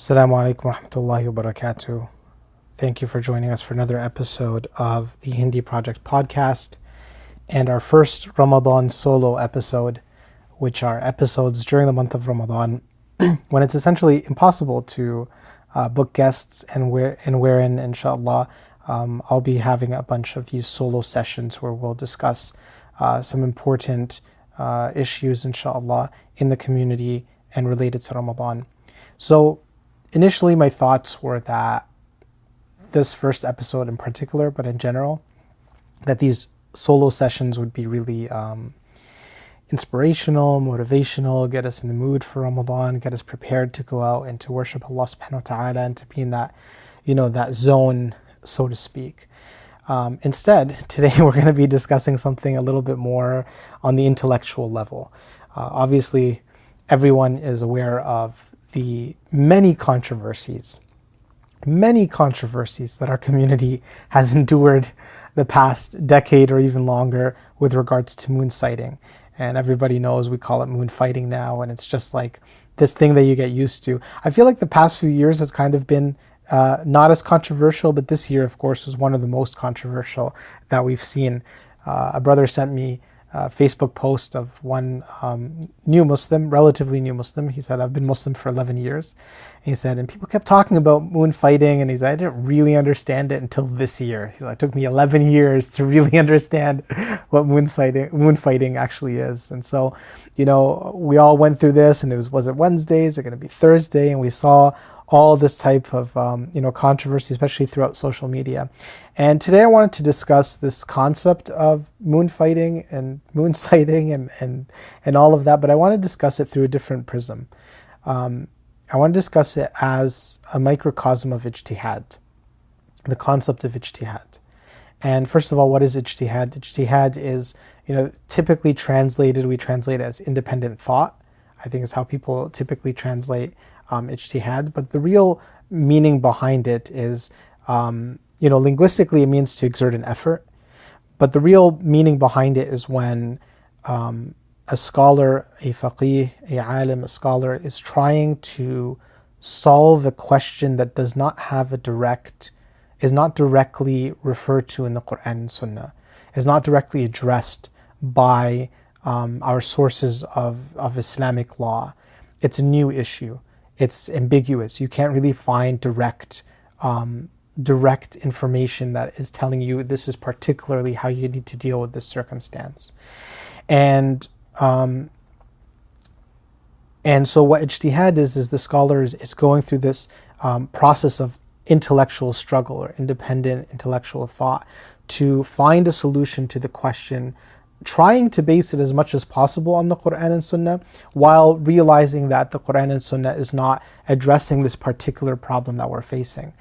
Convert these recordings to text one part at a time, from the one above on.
Assalamu alaikum wa rahmatullahi wa barakatuh. Thank you for joining us for another episode of the Hindy Project podcast and our first Ramadan Solo episode, which are episodes during the month of Ramadan when it's essentially impossible to book guests and wherein, inshallah, I'll be having a bunch of these solo sessions where we'll discuss some important issues, inshallah, in the community and related to Ramadan. So initially my thoughts were that this first episode in particular, but in general, that these solo sessions would be really inspirational, motivational, get us in the mood for Ramadan, get us prepared to go out and to worship Allah subhanahu wa ta'ala and to be in that, that zone, so to speak. Instead, today we're going to be discussing something a little bit more on the intellectual level. Obviously, everyone is aware of the many controversies that our community has endured the past decade or even longer with regards to moonsighting. And everybody knows we call it moonfighting now, and it's just like this thing that you get used to. I feel like the past few years has kind of been not as controversial, but this year, of course, was one of the most controversial that we've seen. A brother sent me a Facebook post of one new Muslim, relatively new Muslim. He said, I've been Muslim for 11 years. And he said, and people kept talking about moonfighting, and he said, I didn't really understand it until this year. He said, it took me 11 years to really understand what moonfighting actually is. And so, we all went through this, and was it Wednesday? Is it going to be Thursday? And we saw all this type of controversy, especially throughout social media. And today I wanted to discuss this concept of moonfighting and moonsighting and all of that, but I want to discuss it through a different prism. I want to discuss it as a microcosm of Ijtihad, the concept of Ijtihad. And first of all, what is Ijtihad? Ijtihad is, typically translated, we translate it as independent thought. I think it's how people typically translate Ijtihad, but the real meaning behind it is, linguistically it means to exert an effort, but the real meaning behind it is when a scholar, a faqih, a alim, a scholar is trying to solve a question that does not have is not directly referred to in the Quran and Sunnah, is not directly addressed by our sources of Islamic law. It's a new issue. It's ambiguous. You can't really find direct information that is telling you this is particularly how you need to deal with this circumstance. And so what Ijtihad is the scholars is going through this process of intellectual struggle or independent intellectual thought to find a solution to the question, trying to base it as much as possible on the Quran and Sunnah, while realizing that the Quran and Sunnah is not addressing this particular problem that we're facing.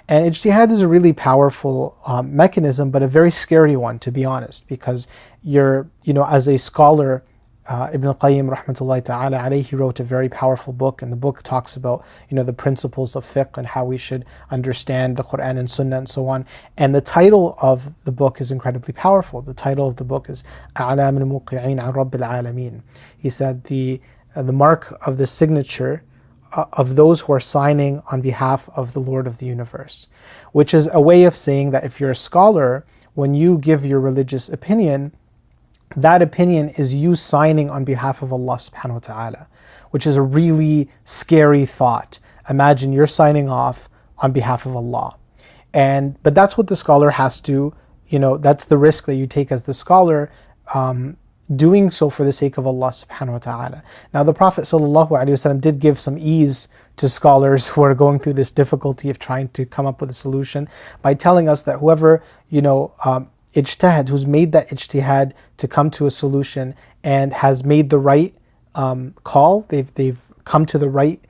And Ijtihad is a really powerful mechanism, but a very scary one, to be honest, because as a scholar, Ibn Qayyim rahmatullahi ta'ala alayhi, he wrote a very powerful book, and the book talks about the principles of fiqh and how we should understand the Quran and Sunnah and so on. And the title of the book is incredibly powerful. The title of the book is A'lam al-Muqi'in an Rabbil Alameen. He said the mark of the signature of those who are signing on behalf of the Lord of the universe, which is a way of saying that if you're a scholar, when you give your religious opinion, that opinion is you signing on behalf of Allah subhanahu wa ta'ala, which is a really scary thought. Imagine you're signing off on behalf of Allah. But that's what the scholar has to, that's the risk that you take as the scholar, doing so for the sake of Allah subhanahu wa ta'ala. Now the Prophet sallallahu alaihi wasallam did give some ease to scholars who are going through this difficulty of trying to come up with a solution by telling us that whoever, ijtihad, who's made that ijtihad to come to a solution and has made the right call, they've come to the right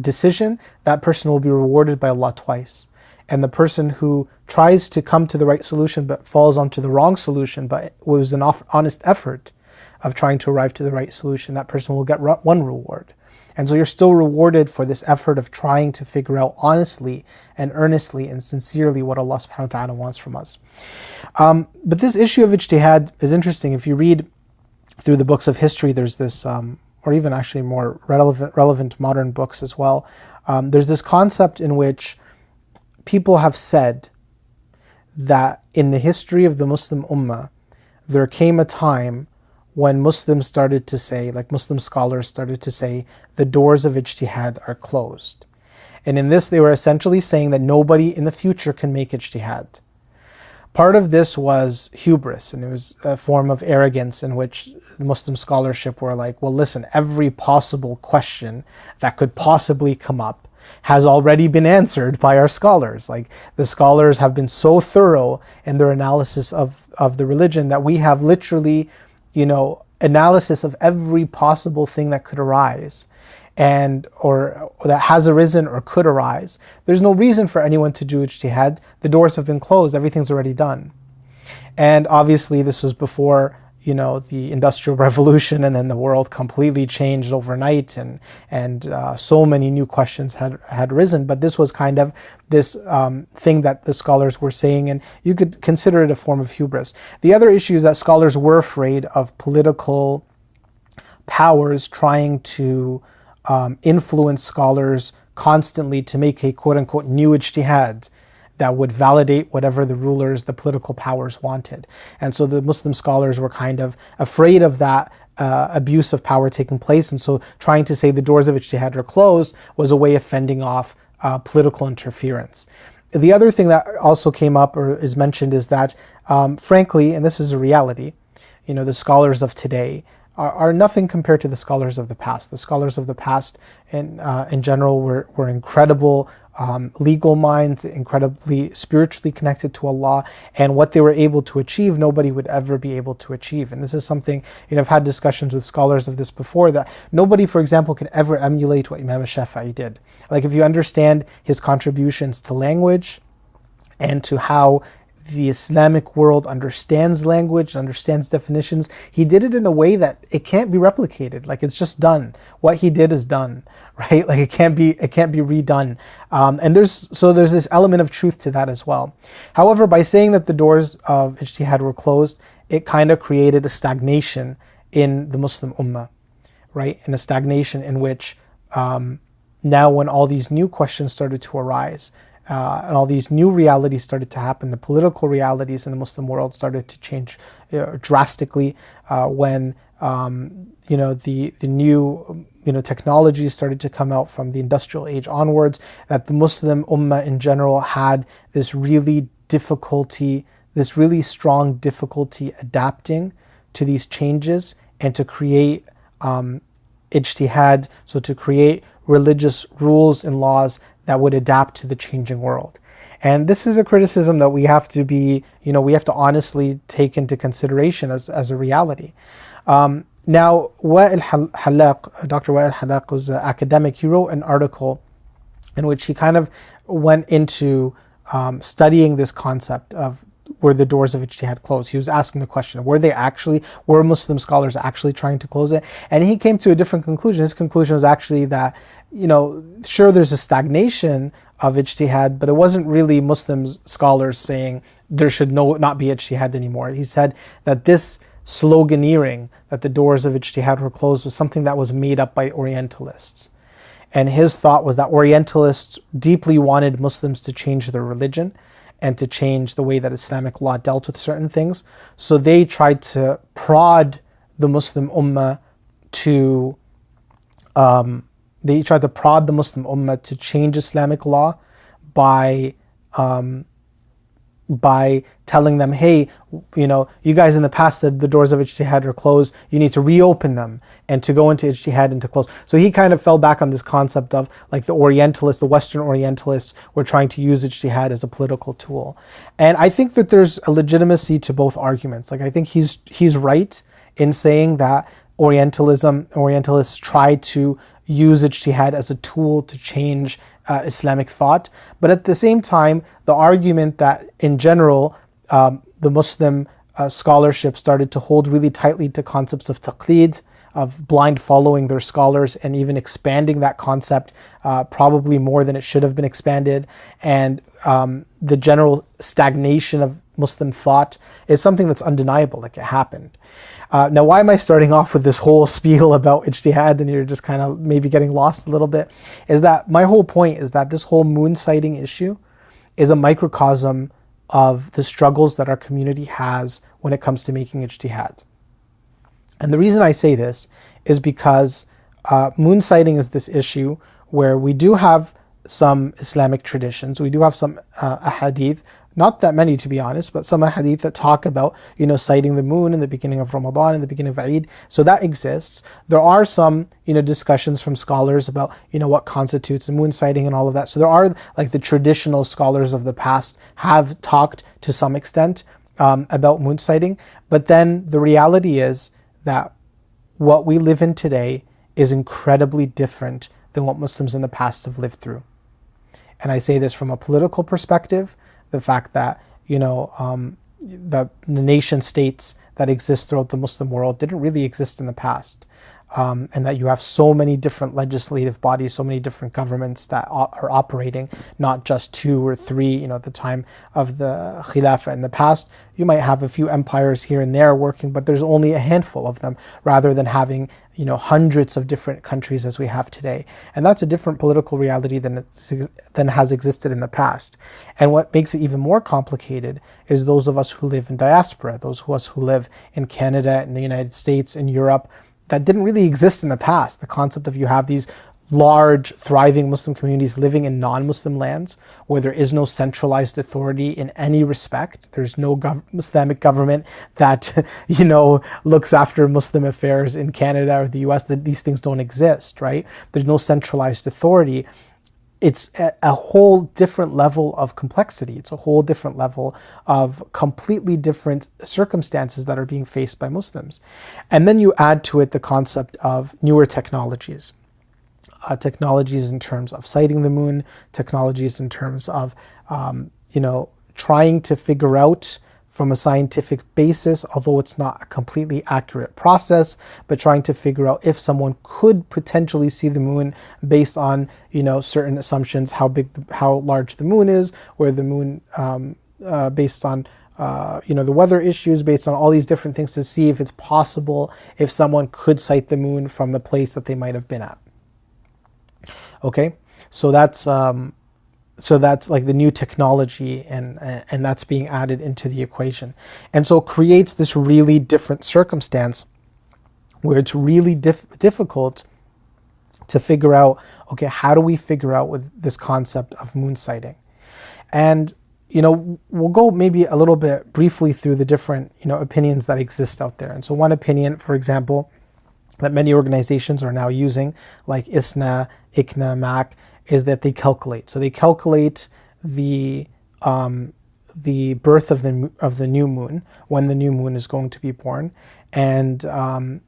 decision, that person will be rewarded by Allah twice. And the person who tries to come to the right solution but falls onto the wrong solution, but was an honest effort of trying to arrive to the right solution, that person will get one reward. And so you're still rewarded for this effort of trying to figure out honestly and earnestly and sincerely what Allah subhanahu wa ta'ala wants from us. But this issue of ijtihad is interesting. If you read through the books of history, there's this or even actually more relevant modern books as well, there's this concept in which people have said that in the history of the Muslim Ummah, there came a time when Muslims started to say, like Muslim scholars started to say, the doors of ijtihad are closed. And in this, they were essentially saying that nobody in the future can make ijtihad. Part of this was hubris, and it was a form of arrogance in which Muslim scholarship were like, well, listen, every possible question that could possibly come up has already been answered by our scholars. Like, the scholars have been so thorough in their analysis of the religion that we have literally, analysis of every possible thing that could arise and or that has arisen or could arise. There's no reason for anyone to do ijtihad. The doors have been closed. Everything's already done. And obviously this was before the Industrial Revolution, and then the world completely changed overnight, and so many new questions had risen. But this was kind of this thing that the scholars were saying, and you could consider it a form of hubris. The other issue is that scholars were afraid of political powers trying to influence scholars constantly to make a quote-unquote new ijtihad that would validate whatever the rulers, the political powers wanted. And so the Muslim scholars were kind of afraid of that abuse of power taking place, and so trying to say the doors of ijtihad are closed was a way of fending off political interference. The other thing that also came up or is mentioned is that, frankly, and this is a reality, the scholars of today are nothing compared to the scholars of the past. The scholars of the past in general were incredible legal minds, incredibly spiritually connected to Allah, and what they were able to achieve, nobody would ever be able to achieve. And this is something, I've had discussions with scholars of this before, that nobody, for example, can ever emulate what Imam Shafi'i did. Like, if you understand his contributions to language and to how the Islamic world understands language, understands definitions, he did it in a way that it can't be replicated. Like, it's just done. What he did is done, right? Like, it can't be redone. And there's this element of truth to that as well. However, by saying that the doors of ijtihad were closed, it kind of created a stagnation in the Muslim Ummah, right? And a stagnation in which now when all these new questions started to arise, and all these new realities started to happen, the political realities in the Muslim world started to change drastically when the new technologies started to come out from the industrial age onwards, that the Muslim Ummah in general had this really strong difficulty adapting to these changes and to create ijtihad, so to create religious rules and laws that would adapt to the changing world. And this is a criticism that we have to we have to honestly take into consideration as a reality. Now, Dr. Wa'il Halaq was an academic. He wrote an article in which he kind of went into studying this concept of were the doors of ijtihad closed. He was asking the question, were Muslim scholars actually trying to close it? And he came to a different conclusion. His conclusion was actually that, sure, there's a stagnation of ijtihad, but it wasn't really Muslim scholars saying there should not be ijtihad anymore. He said that this sloganeering, that the doors of ijtihad were closed, was something that was made up by Orientalists. And his thought was that Orientalists deeply wanted Muslims to change their religion and to change the way that Islamic law dealt with certain things. So they tried to prod the Muslim Ummah to change Islamic law by telling them, hey, you guys in the past said the doors of ijtihad are closed, you need to reopen them and to go into ijtihad and to close. So he kind of fell back on this concept of, like, the Western Orientalists were trying to use ijtihad as a political tool. And I think that there's a legitimacy to both arguments. Like, I think he's right in saying that Orientalists tried to use ijtihad as a tool to change Islamic thought. But at the same time, the argument that in general, the Muslim scholarship started to hold really tightly to concepts of taqlid, of blind following their scholars, and even expanding that concept probably more than it should have been expanded. And the general stagnation of Muslim thought is something that's undeniable, like it happened. Now, why am I starting off with this whole spiel about ijtihad and you're just kind of maybe getting lost a little bit? Is that my whole point is that this whole moon sighting issue is a microcosm of the struggles that our community has when it comes to making ijtihad. And the reason I say this is because moon sighting is this issue where we do have some Islamic traditions, we do have some ahadith, not that many to be honest, but some ahadith that talk about, sighting the moon in the beginning of Ramadan, in the beginning of Eid. So that exists. There are some, discussions from scholars about, what constitutes a moon sighting and all of that. So there are, like, the traditional scholars of the past have talked to some extent about moon sighting. But then the reality is that what we live in today is incredibly different than what Muslims in the past have lived through. And I say this from a political perspective, the fact that, the nation states that exist throughout the Muslim world didn't really exist in the past. And that you have so many different legislative bodies, so many different governments that are operating, not just 2 or 3, at the time of the Khilafah in the past. You might have a few empires here and there working, but there's only a handful of them, rather than having, hundreds of different countries as we have today. And that's a different political reality than has existed in the past. And what makes it even more complicated is those of us who live in diaspora, those of us who live in Canada, in the United States, in Europe, that didn't really exist in the past. The concept of you have these large, thriving Muslim communities living in non-Muslim lands where there is no centralized authority in any respect. There's no Islamic government that, looks after Muslim affairs in Canada or the US. That these things don't exist, right? There's no centralized authority. It's a whole different level of complexity. It's a whole different level of completely different circumstances that are being faced by Muslims. And then you add to it the concept of newer technologies. Technologies in terms of sighting the moon, technologies in terms of, trying to figure out from a scientific basis, although it's not a completely accurate process, but trying to figure out if someone could potentially see the moon based on, certain assumptions, how large the moon is, where the moon, based on, the weather issues, based on all these different things, to see if it's possible if someone could sight the moon from the place that they might have been at. Okay, so that's like the new technology, and that's being added into the equation. And so it creates this really different circumstance where it's really difficult to figure out, okay, how do we figure out with this concept of moon sighting? And, we'll go maybe a little bit briefly through the different, opinions that exist out there. And so one opinion, for example, that many organizations are now using, like ISNA, ICNA, MAC, is that they calculate. So they calculate the birth of the new moon, when the new moon is going to be born, and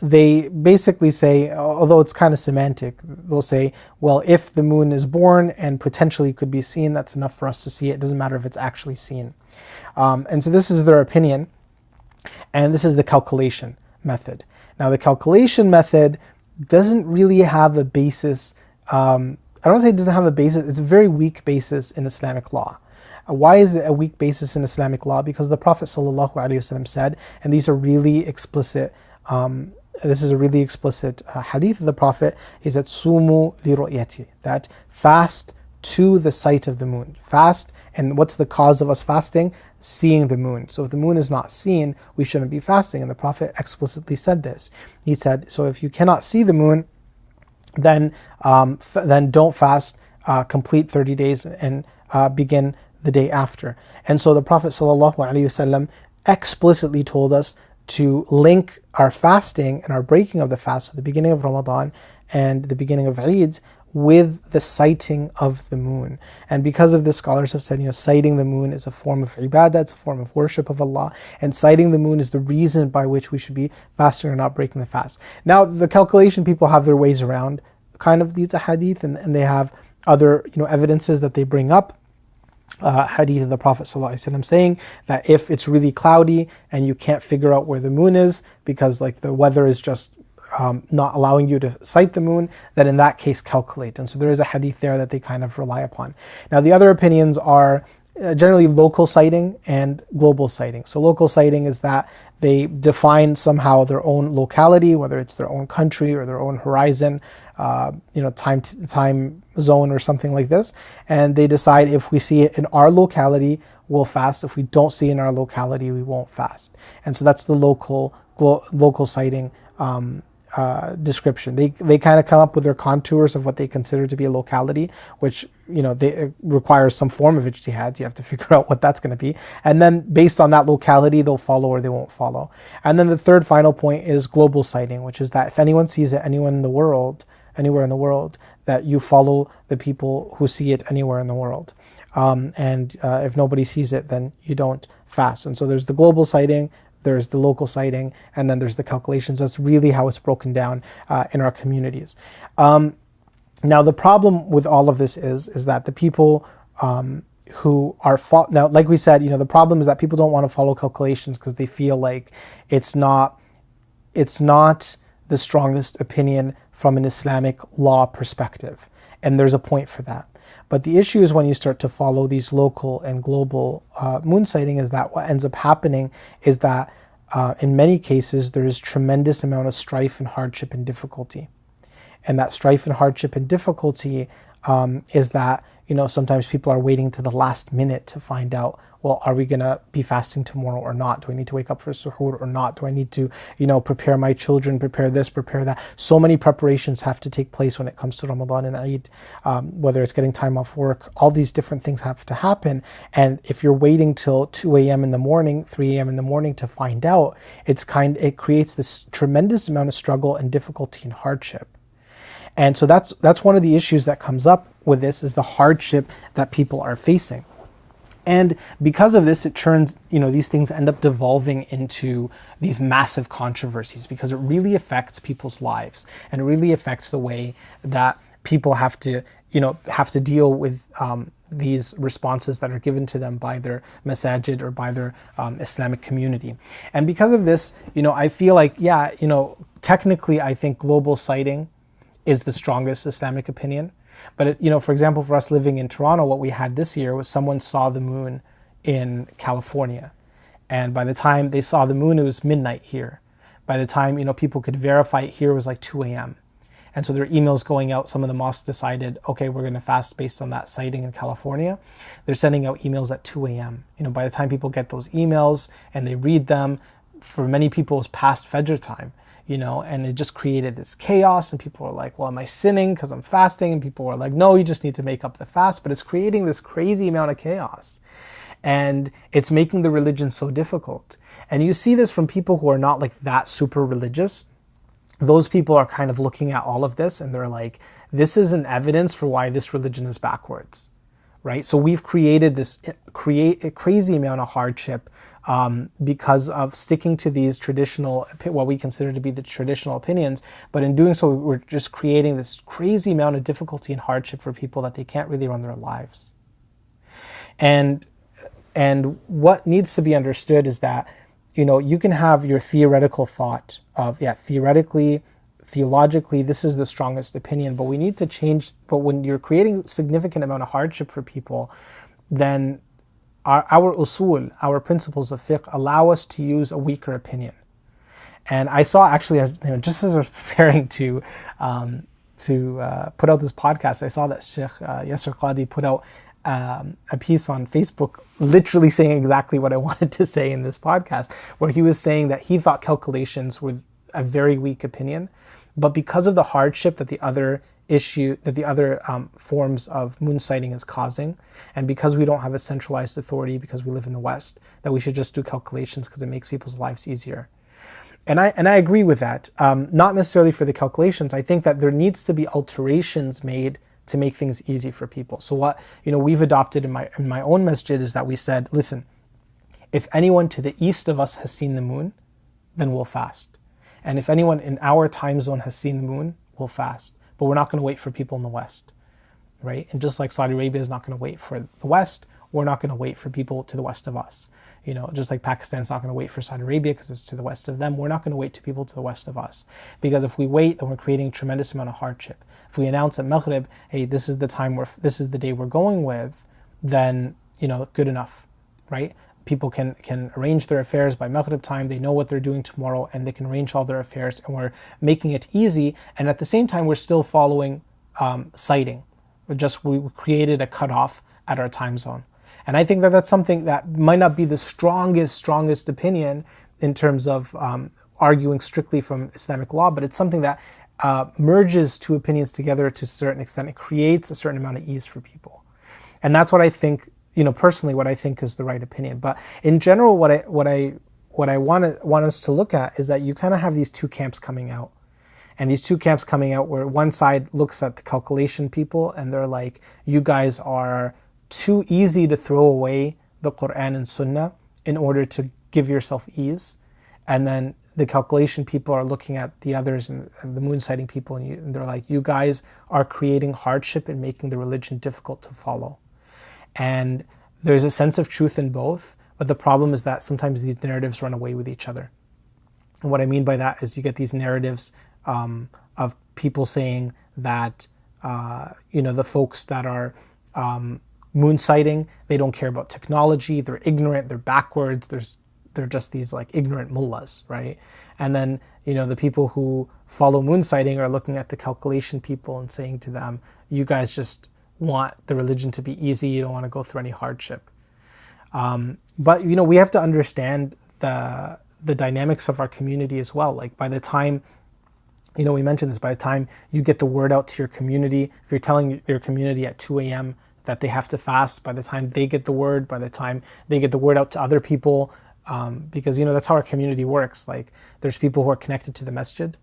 they basically say, although it's kind of semantic, they'll say, well, if the moon is born and potentially could be seen, that's enough for us to see it. It doesn't matter if it's actually seen. And so this is their opinion, and this is the calculation method. Now, the calculation method doesn't really have a basis. I don't say it doesn't have a basis. It's a very weak basis in Islamic law. Why is it a weak basis in Islamic law? Because the Prophet ﷺ said, and these are really explicit, this is a really explicit hadith of the Prophet, is that sumu li ru'yati, that fast to the sight of the moon. Fast, and what's the cause of us fasting? Seeing the moon. So if the moon is not seen, we shouldn't be fasting. And the Prophet explicitly said this. He said, so if you cannot see the moon, then don't fast, complete 30 days and begin the day after. And so the Prophet ﷺ explicitly told us to link our fasting and our breaking of the fast, so the beginning of Ramadan and the beginning of Eid, with the sighting of the moon. And because of this, scholars have said, sighting the moon is a form of ibadah, it's a form of worship of Allah, and sighting the moon is the reason by which we should be fasting or not breaking the fast. Now, the calculation people have their ways around kind of these hadith, and they have other evidences that they bring up. Hadith of the Prophet ﷺ saying that if it's really cloudy and you can't figure out where the moon is because the weather is just not allowing you to sight the moon, then in that case calculate. And so there is a hadith there that they kind of rely upon. Now the other opinions are generally local sighting and global sighting. So local sighting is that they define somehow their own locality, whether it's their own country or their own horizon, time zone or something like this, and they decide if we see it in our locality, we'll fast. If we don't see it in our locality, we won't fast. And so that's the local sighting description. They kind of come up with their contours of what they consider to be a locality, which it requires some form of ijtihad. You have to figure out what that's going to be, and then based on that locality, they'll follow or they won't follow. And then the third final point is global sighting, which is that if anyone sees it anywhere in the world, that you follow the people who see it anywhere in the world. And if nobody sees it, then you don't fast. And so there's the global sighting, there's the local sighting, and then there's the calculations. That's really how it's broken down in our communities. Now, the problem with all of this is that the people who are now, like we said, the problem is that people don't want to follow calculations because they feel like it's not the strongest opinion from an Islamic law perspective, and there's a point for that. But the issue is when you start to follow these local and global moon sighting, is that what ends up happening is that in many cases there is tremendous amount of strife and hardship and difficulty. And that strife and hardship and difficulty is that sometimes people are waiting to the last minute to find out, well, are we going to be fasting tomorrow or not? Do I need to wake up for suhoor or not? Do I need to, prepare my children, prepare this, prepare that? So many preparations have to take place when it comes to Ramadan and Eid, whether it's getting time off work, all these different things have to happen. And if you're waiting till 2 a.m. in the morning, 3 a.m. in the morning to find out, it creates this tremendous amount of struggle and difficulty and hardship. And so that's one of the issues that comes up with this, is the hardship that people are facing. And because of this, it turns, these things end up devolving into these massive controversies, because it really affects people's lives, and it really affects the way that people have to deal with these responses that are given to them by their masajid or by their Islamic community. And because of this, I feel like, technically I think global sighting is the strongest Islamic opinion. But, for example, for us living in Toronto, what we had this year was someone saw the moon in California. And by the time they saw the moon, it was midnight here. By the time, people could verify it here, it was like 2 a.m. And so there are emails going out. Some of the mosques decided, okay, we're going to fast based on that sighting in California. They're sending out emails at 2 a.m. By the time people get those emails and they read them, for many people it's past Fajr time. And it just created this chaos, and people were like, well, am I sinning because I'm fasting? And people were like, no, you just need to make up the fast. But it's creating this crazy amount of chaos, and it's making the religion so difficult. And you see this from people who are not like that super religious. Those people are kind of looking at all of this and they're like, this is an evidence for why this religion is backwards, right? So we've created a crazy amount of hardship because of sticking to these traditional, what we consider to be the traditional opinions. But in doing so, we're just creating this crazy amount of difficulty and hardship for people that they can't really run their lives. And what needs to be understood is that, you can have your theoretical thought of, theologically, this is the strongest opinion, but we need to change. But when you're creating significant amount of hardship for people, then our usul, our principles of fiqh, allow us to use a weaker opinion. And I saw actually, just as I was preparing to put out this podcast, I saw that Sheikh Yasser Qadi put out a piece on Facebook literally saying exactly what I wanted to say in this podcast, where he was saying that he thought calculations were a very weak opinion, but because of the hardship that the other forms of moon sighting is causing, and because we don't have a centralized authority, because we live in the West, that we should just do calculations because it makes people's lives easier. And I agree with that. Not necessarily for the calculations. I think that there needs to be alterations made to make things easy for people. So what we've adopted in my own masjid is that we said, listen, if anyone to the east of us has seen the moon, then we'll fast. And if anyone in our time zone has seen the moon, we'll fast. But we're not going to wait for people in the West, right? And just like Saudi Arabia is not going to wait for the West, we're not going to wait for people to the west of us. Just like Pakistan's not going to wait for Saudi Arabia because it's to the west of them, we're not going to wait to people to the west of us. Because if we wait, then we're creating a tremendous amount of hardship. If we announce at Maghrib, hey, this is the day we're going with, then good enough, right? People can arrange their affairs by Maghrib time. They know what they're doing tomorrow, and they can arrange all their affairs, and we're making it easy. And at the same time, we're still following sighting. We created a cutoff at our time zone. And I think that that's something that might not be the strongest opinion in terms of arguing strictly from Islamic law, but it's something that merges two opinions together to a certain extent. It creates a certain amount of ease for people. And that's what I think, personally, what I think is the right opinion. But in general, what I want us to look at is that you kind of have these two camps coming out. And these two camps coming out where one side looks at the calculation people and they're like, you guys are too easy to throw away the Quran and Sunnah in order to give yourself ease. And then the calculation people are looking at the others and the moonsighting people, and they're like, you guys are creating hardship and making the religion difficult to follow. And there's a sense of truth in both, but the problem is that sometimes these narratives run away with each other. And what I mean by that is you get these narratives of people saying that, the folks that are moonsighting, they don't care about technology, they're ignorant, they're backwards, they're just these like ignorant mullahs, right? And then, the people who follow moonsighting are looking at the calculation people and saying to them, you guys just want the religion to be easy, you don't want to go through any hardship. But, we have to understand the dynamics of our community as well. Like by the time, we mentioned this, by the time you get the word out to your community, if you're telling your community at 2 a.m. that they have to fast, by the time they get the word, by the time they get the word out to other people, because that's how our community works. Like there's people who are connected to the masjid,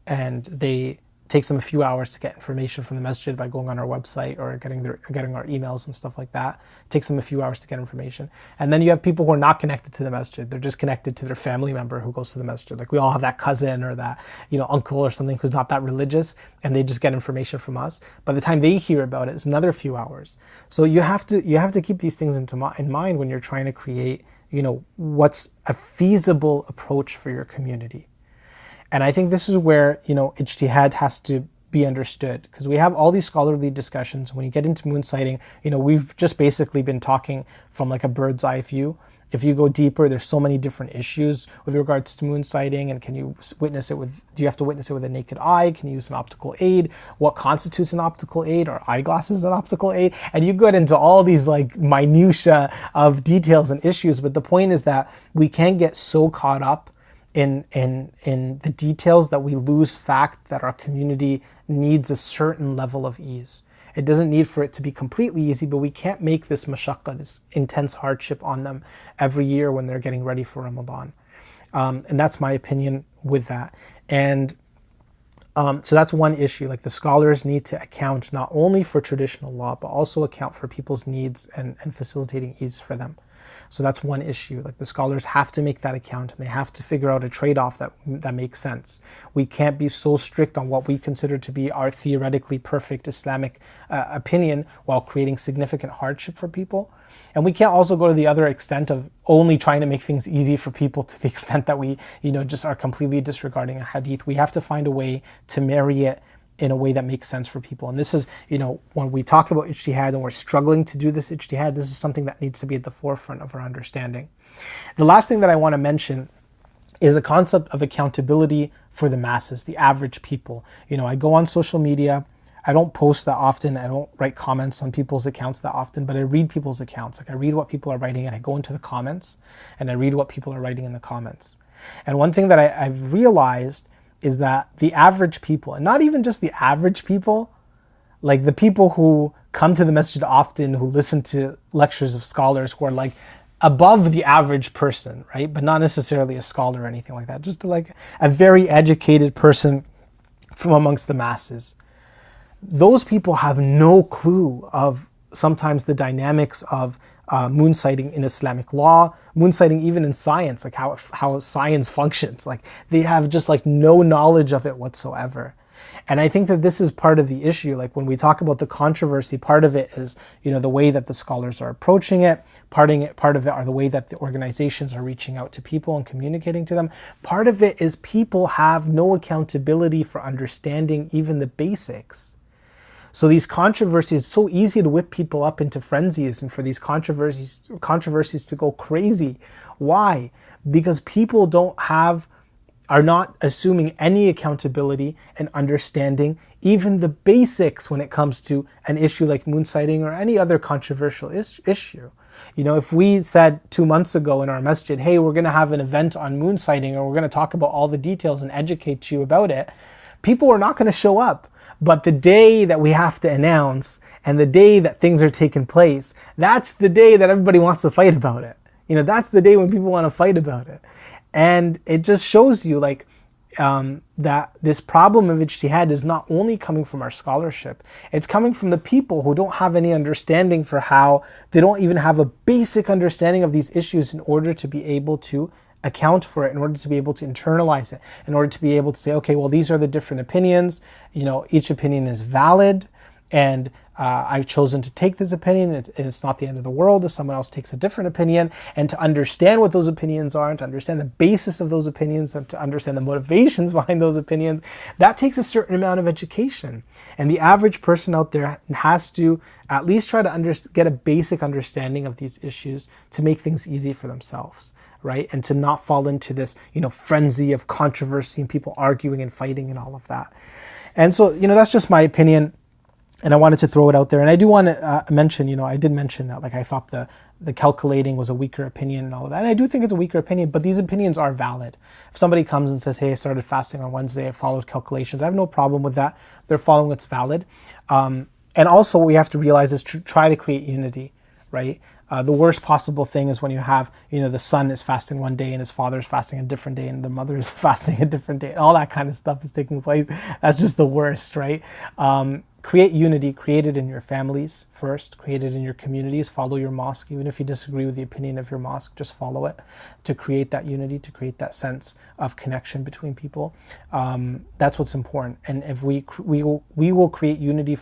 and it takes them a few hours to get information from the masjid by going on our website or getting our emails and stuff like that. It takes them a few hours to get information. And then you have people who are not connected to the masjid. They're just connected to their family member who goes to the masjid. Like we all have that cousin or that uncle or something who's not that religious, and they just get information from us. By the time they hear about it, it's another few hours. So you have to keep these things in mind when you're trying to create what's a feasible approach for your community. And I think this is where, Ijtihad has to be understood, because we have all these scholarly discussions. When you get into moonsighting, we've just basically been talking from like a bird's eye view. If you go deeper, there's so many different issues with regards to moonsighting, and do you have to witness it with a naked eye? Can you use an optical aid? What constitutes an optical aid? Are eyeglasses an optical aid? And you get into all these like minutia of details and issues, but the point is that we can't get so caught up in the details that we lose fact that our community needs a certain level of ease. It doesn't need for it to be completely easy, but we can't make this mashaqqa, this intense hardship on them every year when they're getting ready for Ramadan. And that's my opinion with that. And so that's one issue. Like the scholars need to account not only for traditional law, but also account for people's needs and facilitating ease for them. So that's one issue. Like the scholars have to make that account, and they have to figure out a trade-off that makes sense. We can't be so strict on what we consider to be our theoretically perfect Islamic opinion while creating significant hardship for people. And we can't also go to the other extent of only trying to make things easy for people to the extent that we, just are completely disregarding a hadith. We have to find a way to marry it in a way that makes sense for people. And this is, when we talk about ijtihad and we're struggling to do this ijtihad, this is something that needs to be at the forefront of our understanding. The last thing that I want to mention is the concept of accountability for the masses, the average people. I go on social media. I don't post that often. I don't write comments on people's accounts that often, but I read people's accounts. Like I read what people are writing, and I go into the comments and I read what people are writing in the comments. And one thing that I've realized is that the average people, and not even just the average people, like the people who come to the masjid often, who listen to lectures of scholars who are like above the average person, right? But not necessarily a scholar or anything like that, just like a very educated person from amongst the masses. Those people have no clue of sometimes the dynamics of moonsighting in Islamic law, moonsighting even in science, like how science functions. Like they have just like no knowledge of it whatsoever. And I think that this is part of the issue. Like when we talk about the controversy, part of it is, the way that the scholars are approaching it. Part of it are the way that the organizations are reaching out to people and communicating to them. Part of it is people have no accountability for understanding even the basics. So these controversies, it's so easy to whip people up into frenzies and for these controversies to go crazy. Why? Because people are not assuming any accountability and understanding even the basics when it comes to an issue like moonsighting or any other controversial issue. If we said 2 months ago in our masjid, hey, we're going to have an event on moonsighting, or we're going to talk about all the details and educate you about it, people are not going to show up. But the day that we have to announce and the day that things are taking place, that's the day that everybody wants to fight about it. That's the day when people want to fight about it. And it just shows you that this problem of ijtihad is not only coming from our scholarship, it's coming from the people who don't have any understanding for how, they don't even have a basic understanding of these issues in order to be able to account for it, in order to be able to internalize it, in order to be able to say, okay, well, these are the different opinions, each opinion is valid, and I've chosen to take this opinion, and it's not the end of the world if someone else takes a different opinion. And to understand what those opinions are, and to understand the basis of those opinions, and to understand the motivations behind those opinions, that takes a certain amount of education. And the average person out there has to at least try to get a basic understanding of these issues to make things easy for themselves, right? And to not fall into this, frenzy of controversy and people arguing and fighting and all of that. And so, that's just my opinion. And I wanted to throw it out there. And I do want to mention, I did mention that, I thought the calculating was a weaker opinion and all of that. And I do think it's a weaker opinion, but these opinions are valid. If somebody comes and says, hey, I started fasting on Wednesday, I followed calculations, I have no problem with that. They're following what's valid. And also what we have to realize is try to create unity, right? The worst possible thing is when you have, the son is fasting one day and his father is fasting a different day and the mother is fasting a different day. All that kind of stuff is taking place. That's just the worst, right? Create unity, create it in your families first, create it in your communities, follow your mosque. Even if you disagree with the opinion of your mosque, just follow it to create that unity, to create that sense of connection between people. That's what's important. And if we will create unity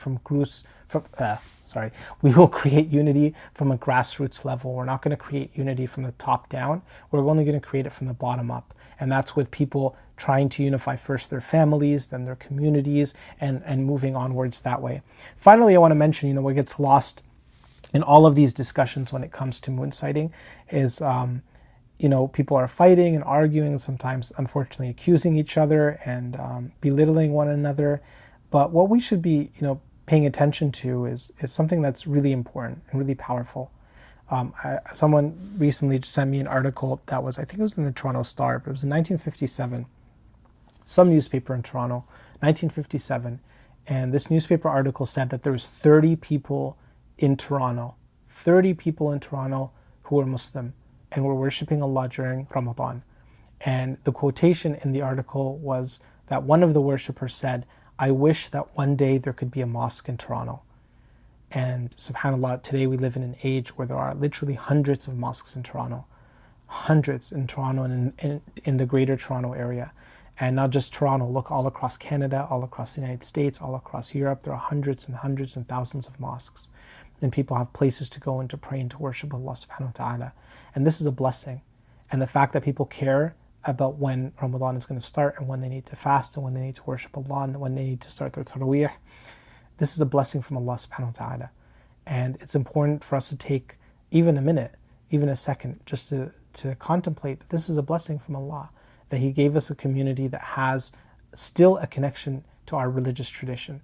we will create unity from a grassroots level. We're not going to create unity from the top down. We're only going to create it from the bottom up. And that's with people trying to unify first their families, then their communities, and moving onwards that way. Finally, I want to mention, what gets lost in all of these discussions when it comes to moonsighting is, people are fighting and arguing, and sometimes, unfortunately, accusing each other and belittling one another. But what we should be, paying attention to is something that's really important and really powerful. Someone recently just sent me an article that was, I think it was in the Toronto Star, but it was in 1957, some newspaper in Toronto, 1957. And this newspaper article said that there was 30 people in Toronto who were Muslim and were worshipping Allah during Ramadan. And the quotation in the article was that one of the worshippers said, I wish that one day there could be a mosque in Toronto. And subhanAllah, today we live in an age where there are literally hundreds of mosques in Toronto. Hundreds in Toronto and in the greater Toronto area. And not just Toronto, look all across Canada, all across the United States, all across Europe. There are hundreds and hundreds and thousands of mosques. And people have places to go and to pray and to worship Allah subhanahu wa ta'ala. And this is a blessing. And the fact that people care about when Ramadan is going to start and when they need to fast and when they need to worship Allah and when they need to start their taraweeh, this is a blessing from Allah subhanahu wa ta'ala. And it's important for us to take even a minute, even a second, just to contemplate that this is a blessing from Allah, that He gave us a community that has still a connection to our religious tradition.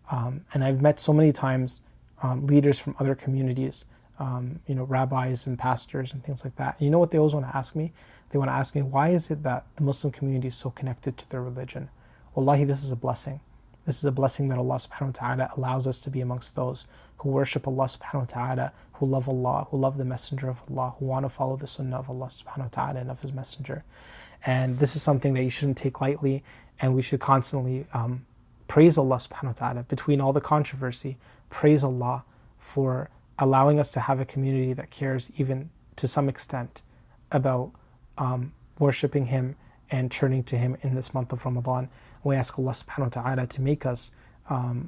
And I've met so many times leaders from other communities, rabbis and pastors and things like that. You know what they always want to ask me? They want to ask me, why is it that the Muslim community is so connected to their religion? Wallahi, this is a blessing. This is a blessing that Allah subhanahu wa ta'ala allows us to be amongst those who worship Allah subhanahu wa ta'ala, who love Allah, who love the Messenger of Allah, who want to follow the Sunnah of Allah subhanahu wa ta'ala and of His Messenger. And this is something that you shouldn't take lightly, and we should constantly praise Allah subhanahu wa ta'ala between all the controversy. Praise Allah for allowing us to have a community that cares even to some extent about worshipping Him and turning to Him in this month of Ramadan. We ask Allah subhanahu wa ta'ala to make us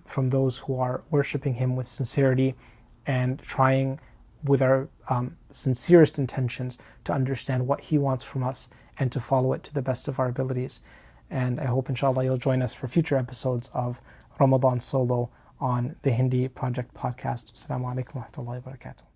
from those who are worshipping Him with sincerity and trying with our sincerest intentions to understand what He wants from us and to follow it to the best of our abilities. And I hope inshallah you'll join us for future episodes of Ramadan Solo on the Hindi Project podcast. Assalamu alaikum wa rahmatullahi wa barakatuh.